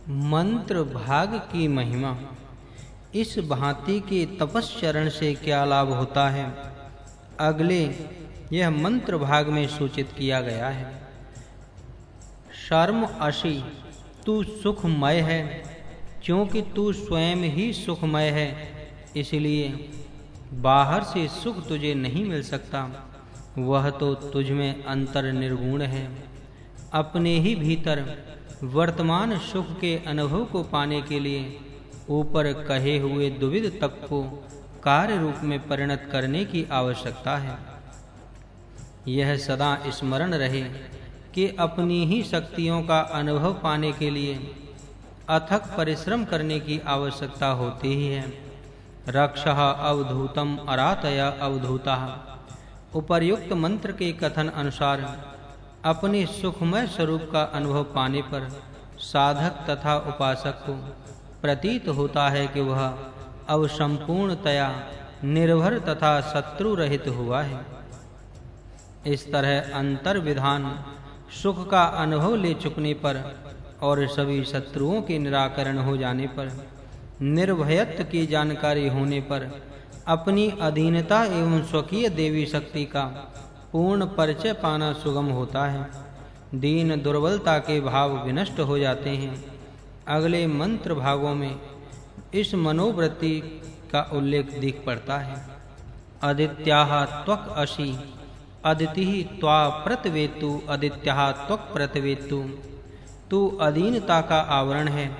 मंत्र भाग की महिमा। इस भांति के तपश्चरण से क्या लाभ होता है, अगले यह मंत्र भाग में सूचित किया गया है। शर्म अशी, तू सुखमय है, क्योंकि तू स्वयं ही सुखमय है, इसलिए बाहर से सुख तुझे नहीं मिल सकता। वह तो तुझ में अंतर निर्गुण है। अपने ही भीतर वर्तमान सुख के अनुभव को पाने के लिए ऊपर कहे हुए द्विविध तप को कार्य रूप में परिणत करने की आवश्यकता है। यह सदा स्मरण रहे कि अपनी ही शक्तियों का अनुभव पाने के लिए अथक परिश्रम करने की आवश्यकता होती ही है। रक्षः अवधूतम अरातया अवधूतः। उपर्युक्त मंत्र के कथन अनुसार अपने सुखमय स्वरूप का अनुभव पाने पर साधक तथा उपासक को प्रतीत होता है कि वह अब संपूर्णतया निर्भर तथा शत्रु रहित हुआ है। इस तरह अंतर विधान सुख का अनुभव ले चुकने पर और सभी शत्रुओं के निराकरण हो जाने पर, निर्भयत्व की जानकारी होने पर अपनी अधीनता एवं स्वकीय देवी शक्ति का पूर्ण परिचय पाना सुगम होता है। दीन दुर्बलता के भाव विनष्ट हो जाते हैं। अगले मंत्र भागों में इस मनोवृत्ति का उल्लेख दिख पड़ता है। आदित्याः त्वक् असि, अदितिः त्वा प्रतवेतु, आदित्याः त्वक् प्रतवेतु। तू अधीनता का आवरण है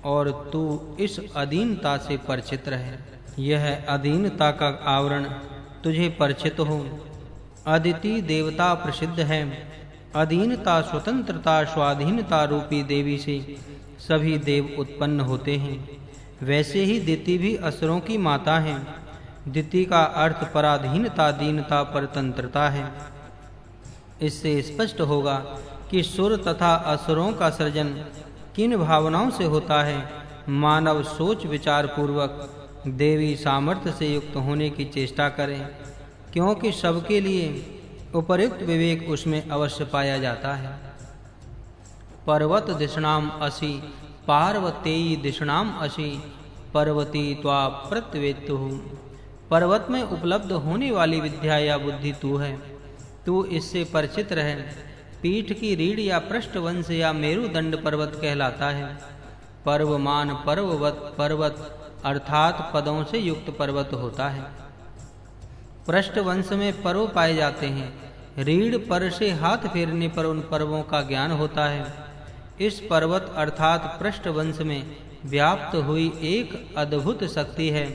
और तू इस अधीनता से परिचित रहे। यह अधीनता का आवरण तुझे परिचित हो। अदिति देवता प्रसिद्ध है। अधीनता, स्वतंत्रता, स्वाधीनता रूपी देवी से सभी देव उत्पन्न होते हैं। वैसे ही दिति भी असुरों की माता है। दिति का अर्थ पराधीनता, दीनता, परतंत्रता है। इससे स्पष्ट होगा कि सुर तथा असुरों का सृजन किन भावनाओं से होता है। मानव सोच विचार पूर्वक देवी सामर्थ्य से युक्त होने की चेष्टा करें, क्योंकि सबके लिए उपयुक्त विवेक उसमें अवश्य पाया जाता है। पर्वत दिशणाम असि, पार्वतेयी दिशणाम असि, पर्वती त्वा प्रतवेतु। पर्वत में उपलब्ध होने वाली विद्या या बुद्धि तू है, तू इससे परिचित रहे। पीठ की रीढ़ या पृष्ठवंश या मेरुदंड पर्वत कहलाता है। पर्वमान, पर्ववत, पर्वत अर्थात पदों से युक्त पर्वत होता है। पृष्ठवंश में पर्व पाए जाते हैं। रीढ़ पर से हाथ फेरने पर उन पर्वों का ज्ञान होता है। इस पर्वत अर्थात पृष्ठवंश में व्याप्त हुई एक अद्भुत शक्ति है,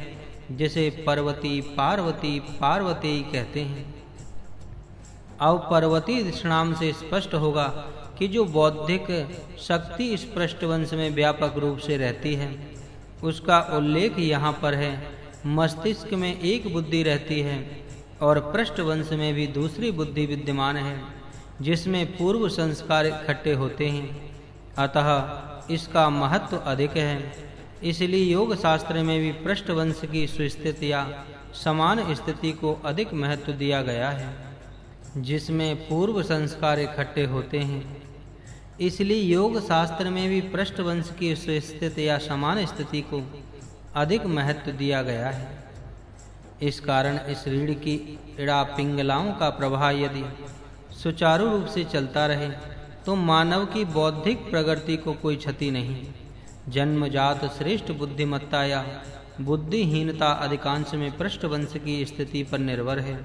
जिसे पर्वती, पार्वती, पार्वती कहते हैं। अब पर्वती दिशणाम से स्पष्ट होगा कि जो बौद्धिक शक्ति इस पृष्ठवंश में व्यापक रूप से रहती है, उसका उल्लेख यहाँ पर है। मस्तिष्क में एक बुद्धि रहती है और पृष्ठवंश में भी दूसरी बुद्धि विद्यमान है, जिसमें पूर्व संस्कार इकट्ठे होते हैं। अतः इसका महत्व अधिक है। इसलिए योग शास्त्र में भी पृष्ठवंश की सुस्थिति या समान स्थिति को अधिक महत्व दिया गया है, जिसमें पूर्व संस्कार इकट्ठे होते हैं। इसलिए योग शास्त्र में भी पृष्ठवंश की सुस्थिति या समान स्थिति को अधिक महत्व दिया गया है। इस कारण इस रीढ़ की इड़ा पिंगलाओं का प्रवाह यदि सुचारू रूप से चलता रहे तो मानव की बौद्धिक प्रगति को कोई क्षति नहीं। जन्मजात श्रेष्ठ बुद्धिमत्ता या बुद्धिहीनता अधिकांश में पृष्ठवंश की स्थिति पर निर्भर है।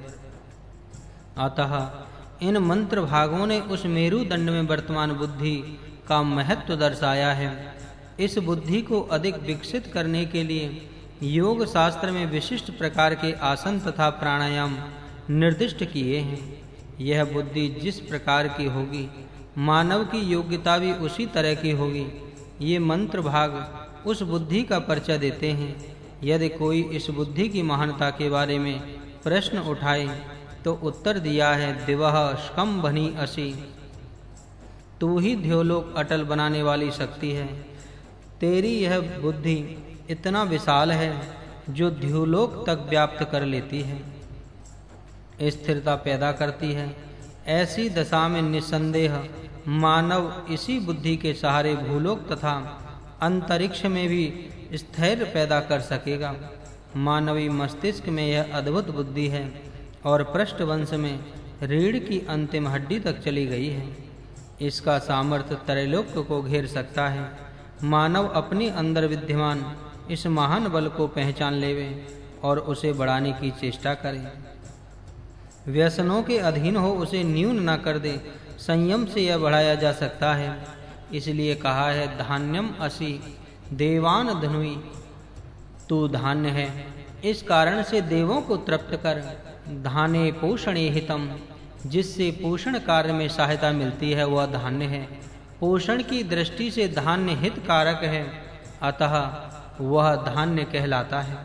अतः इन मंत्र भागों ने उस मेरुदंड में वर्तमान बुद्धि का महत्व दर्शाया है। इस बुद्धि को अधिक विकसित करने के लिए योग शास्त्र में विशिष्ट प्रकार के आसन तथा प्राणायाम निर्दिष्ट किए हैं। यह बुद्धि जिस प्रकार की होगी, मानव की योग्यता भी उसी तरह की होगी। ये मंत्र भाग उस बुद्धि का परिचय देते हैं। यदि कोई इस बुद्धि की महानता के बारे में प्रश्न उठाए तो उत्तर दिया है, दिवः स्कंभनी असि। तू ही ध्योलोक अटल बनाने वाली शक्ति है। तेरी यह बुद्धि इतना विशाल है जो ध्योलोक तक व्याप्त कर लेती है, स्थिरता पैदा करती है। ऐसी दशा में निसंदेह मानव इसी बुद्धि के सहारे भूलोक तथा अंतरिक्ष में भी स्थैर्य पैदा कर सकेगा। मानवीय मस्तिष्क में यह अद्भुत बुद्धि है और पृष्ठवंश में रीढ़ की अंतिम हड्डी तक चली गई है। इसका सामर्थ्य त्रैलोक्य को घेर सकता है। मानव अपने अंदर विद्यमान इस महान बल को पहचान लेवे और उसे बढ़ाने की चेष्टा करे। व्यसनों के अधीन हो उसे न्यून न कर दे। संयम से यह बढ़ाया जा सकता है। इसलिए कहा है, धान्यम असि देवान धनुई, तू धान्य है, इस कारण से देवों को तृप्त कर। धाने पोषणे हितम, जिससे पोषण कार्य में सहायता मिलती है वह धान्य है। पोषण की दृष्टि से धान्य हित कारक है, अतः वह धान्य कहलाता है।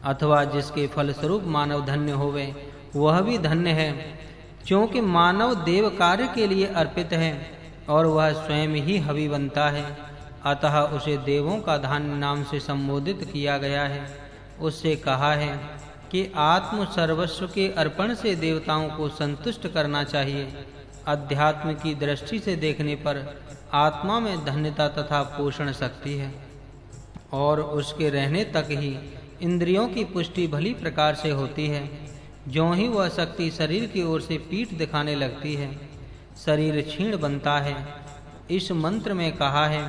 अथवा जिसके फलस्वरूप मानव धन्य होवे वह भी धन्य है, क्योंकि मानव देव कार्य के लिए अर्पित है और वह स्वयं ही हवि बनता है, अतः उसे देवों का धान्य नाम से संबोधित किया गया है। उससे कहा है कि आत्म सर्वस्व के अर्पण से देवताओं को संतुष्ट करना चाहिए। अध्यात्म की दृष्टि से देखने पर आत्मा में धन्यता तथा पोषण शक्ति है और उसके रहने तक ही इंद्रियों की पुष्टि भली प्रकार से होती है। ज्यों ही वह शक्ति शरीर की ओर से पीठ दिखाने लगती है, शरीर क्षीण बनता है। इस मंत्र में कहा है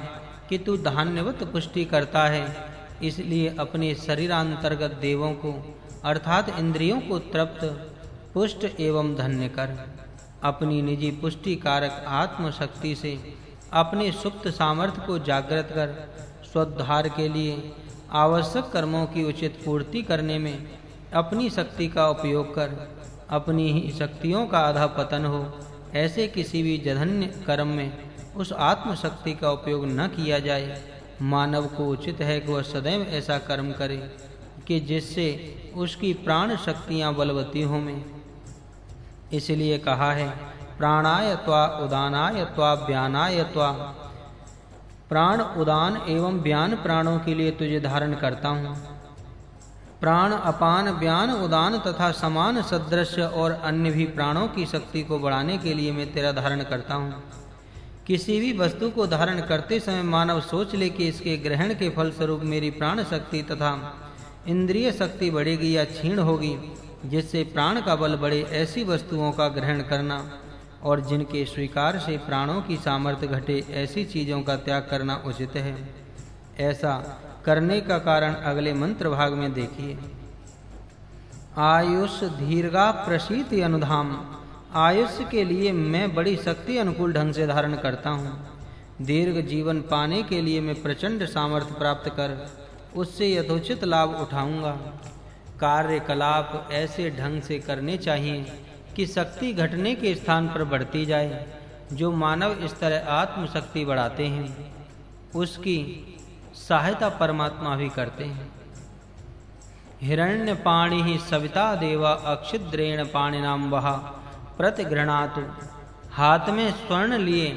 कि तू धान्यवत पुष्टि करता है, इसलिए अपने शरीरांतर्गत देवों को अर्थात इंद्रियों को तृप्त, पुष्ट एवं धन्य कर। अपनी निजी पुष्टि कारक आत्म शक्ति से अपने सुप्त सामर्थ्य को जागृत कर स्वोद्धार के लिए आवश्यक कर्मों की उचित पूर्ति करने में अपनी शक्ति का उपयोग कर। अपनी ही शक्तियों का आधा पतन हो, ऐसे किसी भी जघन्य कर्म में उस आत्म शक्ति का उपयोग न किया जाए। मानव को उचित है कि वह सदैव ऐसा कर्म करे कि जिससे उसकी प्राण शक्तियां बलवती हों। इसलिए कहा है, प्राणाय त्वा उदानाय त्वा व्यानाय त्वा, प्राण उदान एवं व्यान प्राणों के लिए तुझे धारण करता हूँ। प्राण अपान व्यान उदान तथा समान सदृश और अन्य भी प्राणों की शक्ति को बढ़ाने के लिए मैं तेरा धारण करता हूँ। किसी भी वस्तु को धारण करते समय मानव सोच ले कि इसके ग्रहण के फल स्वरूप मेरी प्राण शक्ति तथा इंद्रिय शक्ति बढ़ेगी या क्षीण होगी, जिससे प्राण का बल बढ़े। ऐसी वस्तुओं का ग्रहण करना और जिनके स्वीकार से प्राणों की सामर्थ्य घटे, ऐसी चीजों का त्याग करना उचित है। ऐसा करने का कारण अगले मंत्र भाग में देखिए। आयुष दीर्घा प्रशीति अनुधाम, आयुष्य के लिए मैं बड़ी शक्ति अनुकूल ढंग से धारण करता हूँ। दीर्घ जीवन पाने के लिए मैं प्रचंड सामर्थ्य प्राप्त कर उससे यथोचित लाभ उठाऊंगा। कार्यकलाप ऐसे ढंग से करने चाहिए कि शक्ति घटने के स्थान पर बढ़ती जाए। जो मानव इस तरह आत्मशक्ति बढ़ाते हैं उसकी सहायता परमात्मा भी करते हैं। हिरण्य पाणि ही सविता देवा अक्षिद्रेण पाणिनाम वहा प्रतिगृणातु, हाथ में स्वर्ण लिए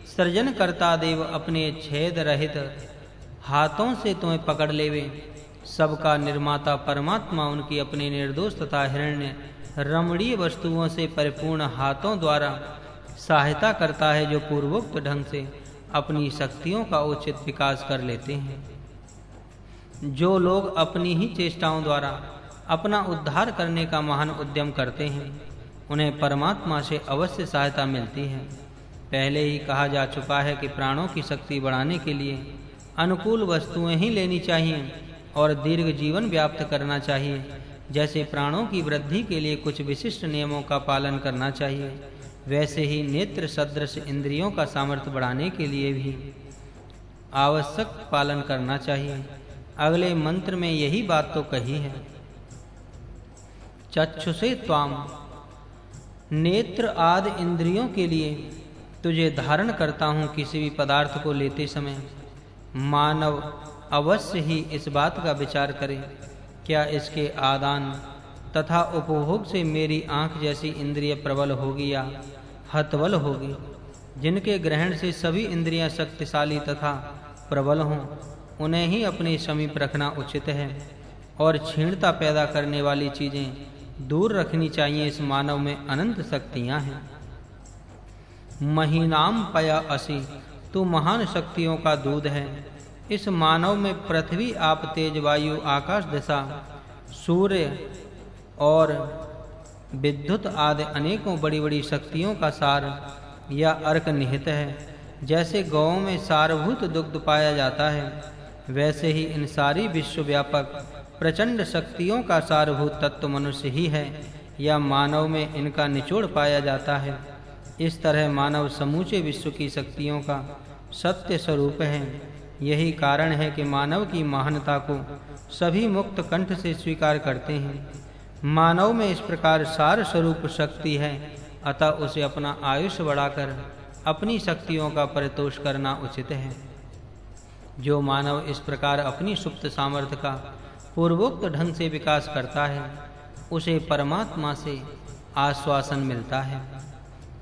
सृजन करता देव अपने छेद रहित हाथों से तुम्हें पकड़ लेवे। सबका निर्माता परमात्मा उनकी अपनी निर्दोष तथा हिरण्य रमणीय वस्तुओं से परिपूर्ण हाथों द्वारा सहायता करता है, जो पूर्वोक्त ढंग से अपनी शक्तियों का उचित विकास कर लेते हैं। जो लोग अपनी ही चेष्टाओं द्वारा अपना उद्धार करने का महान उद्यम करते हैं, उन्हें परमात्मा से अवश्य सहायता मिलती है। पहले ही कहा जा चुका है कि प्राणों की शक्ति बढ़ाने के लिए अनुकूल वस्तुएं ही लेनी चाहिए और दीर्घ जीवन व्याप्त करना चाहिए। जैसे प्राणों की वृद्धि के लिए कुछ विशिष्ट नियमों का पालन करना चाहिए, वैसे ही नेत्र सदृश इंद्रियों का सामर्थ्य बढ़ाने के लिए भी आवश्यक पालन करना चाहिए। अगले मंत्र में यही बात तो कही है। चक्षुषे त्वाम, नेत्र आदि इंद्रियों के लिए तुझे धारण करता हूँ। किसी भी पदार्थ को लेते समय मानव अवश्य ही इस बात का विचार करे, क्या इसके आदान तथा उपभोग से मेरी आँख जैसी इंद्रिय प्रबल होगी या हतबल होगी। जिनके ग्रहण से सभी इंद्रियां शक्तिशाली तथा प्रबल हों, उन्हें ही अपने समीप रखना उचित है और क्षीणता पैदा करने वाली चीजें दूर रखनी चाहिए। इस मानव में अनंत शक्तियां हैं। महीनाम पया असि तू महान शक्तियों का दूध है। इस मानव में पृथ्वी, आप, तेज, वायु, आकाश, दिशा, सूर्य और विद्युत आदि अनेकों बड़ी-बड़ी शक्तियों का सार या अर्क निहित है। जैसे गौओं में सारभूत दुग्ध पाया जाता है, वैसे ही इन सारी विश्वव्यापक प्रचंड शक्तियों का सारभूत तत्व मनुष्य ही है या मानव में इनका निचोड़ पाया जाता है। इस तरह मानव समूचे विश्व की शक्तियों का सत्य स्वरूप है। यही कारण है कि मानव की महानता को सभी मुक्त कंठ से स्वीकार करते हैं। मानव में इस प्रकार सार स्वरूप शक्ति है, अतः उसे अपना आयुष्य बढ़ाकर अपनी शक्तियों का परितोष करना उचित है। जो मानव इस प्रकार अपनी सुप्त सामर्थ्य का पूर्वोक्त ढंग से विकास करता है, उसे परमात्मा से आश्वासन मिलता है।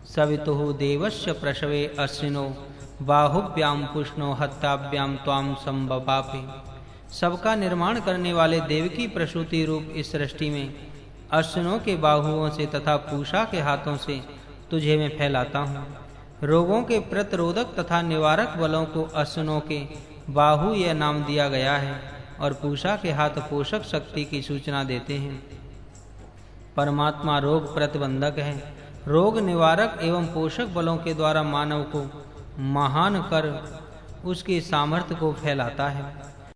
सवितुः देवस्य प्रसवे अश्विनो बाहुभ्याम पुष्णो हत्याभ्याम त्वाम संभवापि। सबका निर्माण करने वाले देव की प्रसूति रूप इस सृष्टि में अश्विनों के बाहुओं से तथा पूषा के हाथों से तुझे मैं फैलाता हूँ। रोगों के प्रतिरोधक तथा निवारक बलों को अश्विनों के बाहु यह नाम दिया गया है और पूषा के हाथ पोषक शक्ति की सूचना देते हैं। परमात्मा रोग प्रतिबंधक है। रोग निवारक एवं पोषक बलों के द्वारा मानव को महान कर उसके सामर्थ्य को फैलाता है।